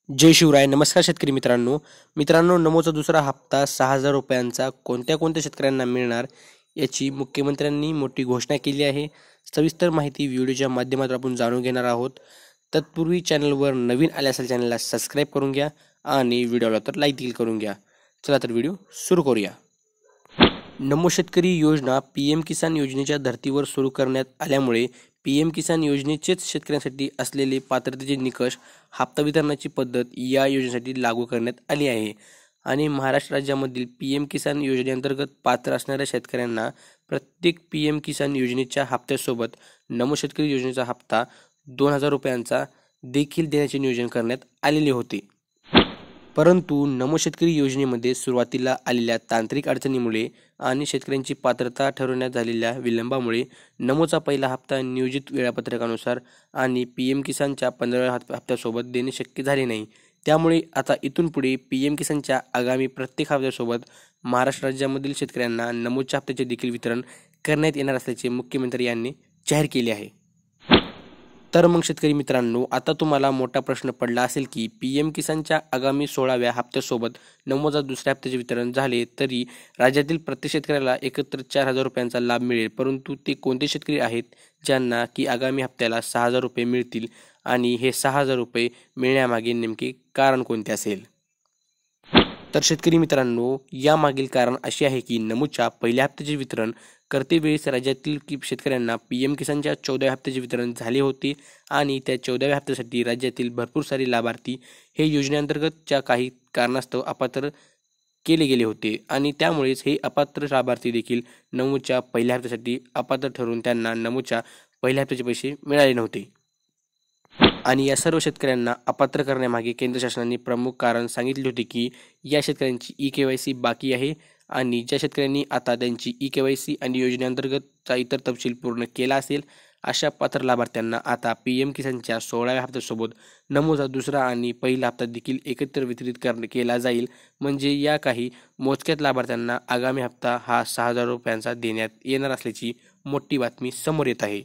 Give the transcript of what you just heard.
जय शिवराय. नमस्कार शेतकरी मित्रांनो, नमोचा दुसरा हप्ता 6,000 रुपयांचा कोणत्या कोणत्या शेतकऱ्यांना मिळणार याची मुख्यमंत्र्यांनी मोठी घोषणा केली आहे. सविस्तर माहिती व्हिडिओच्या माध्यमातून आपण जाणून घेणार आहोत. तत्पूर्वी चॅनलवर नवीन आले असेल चॅनलला सबस्क्राईब करून घ्या आणि व्हिडिओला तर लाईक देखील करून घ्या. चला तर व्हिडिओ सुरू करूया. नमो शेतकरी योजना PM किसान योजनेच्या धर्तीवर सुरू करण्यात आल्यामुळे PM किसान योजनेचेच शेतकऱ्यांसाठी असलेले पात्रतेचे निकष, हप्ता वितरणाची पद्धत या योजनेसाठी लागू करण्यात आली आहे. आणि महाराष्ट्र राज्यामधील PM किसान योजनेअंतर्गत पात्र असणाऱ्या शेतकऱ्यांना प्रत्येक PM किसान योजनेच्या हप्त्यासोबत नमो शेतकरी योजनेचा हप्ता 2,000 रुपयांचा देखील देण्याचे नियोजन करण्यात आलेले होते. परंतु नमो शेतकरी योजनेमध्ये सुरुवातीला आलेल्या तांत्रिक अडचणीमुळे आणि शेतकऱ्यांची पात्रता ठरवण्यात झालेल्या विलंबामुळे नमोचा पहिला हप्ता नियोजित वेळापत्रकानुसार आणि PM किसानच्या 15व्या हप्त्यासोबत देणे शक्य झाले नाही. त्यामुळे आता इथून पुढे PM किसानच्या आगामी प्रत्येक हप्त्यासोबत महाराष्ट्र राज्यामधील शेतकऱ्यांना नमोच्या हप्त्याचे देखील वितरण करण्यात येणार असल्याचे मुख्यमंत्री यांनी जाहीर केले आहे. तर मग शेतकरी मित्रांनो, आता तुम्हाला मोठा प्रश्न पडला असेल की PM किसानच्या आगामी 16व्या हप्त्यासोबत नमोचा दुसऱ्या हप्त्याचे वितरण झाले तरी राज्यातील प्रत्येक शेतकऱ्याला एकत्र 4,000 रुपयांचा लाभ मिळेल. परंतु ते कोणते शेतकरी आहेत ज्यांना की आगामी हप्त्याला 6,000 रुपये मिळतील आणि हे 6,000 रुपये मिळण्यामागे नेमके कारण कोणते असेल? तर शेतकरी मित्रांनो, यामागील कारण असे आहे की नमोच्या पहिल्या हप्त्याचे वितरण करतेवेळेस राज्यातील शेतकऱ्यांना PM किसानच्या 14व्या हप्त्याचे वितरण झाले होते आणि त्या 14व्या हप्त्यासाठी राज्यातील भरपूर सारे लाभार्थी हे योजनेअंतर्गतच्या काही कारणास्तव अपात्र केले गेले होते आणि त्यामुळेच हे अपात्र लाभार्थी देखील नमोच्या पहिल्या हप्त्यासाठी अपात्र ठरून त्यांना नमोच्या पहिल्या हप्त्याचे पैसे मिळाले नव्हते. आणि या सर्व शेतकऱ्यांना अपात्र करण्यामागे केंद्र शासनाने प्रमुख कारण सांगितले होते की या शेतकऱ्यांची eKYC बाकी आहे आणि ज्या शेतकऱ्यांनी आता त्यांची eKYC आणि योजनेअंतर्गतचा इतर तपशील पूर्ण केला असेल अशा पात्र लाभार्थ्यांना आता PM किसानच्या 16व्या हप्त्यासोबत नमोचा दुसरा आणि पहिला हप्ता देखील एकत्र वितरित केला जाईल. म्हणजे या काही मोजक्यात लाभार्थ्यांना आगामी हप्ता हा 6,000 रुपयांचा देण्यात येणार असल्याची मोठी बातमी समोर येत आहे.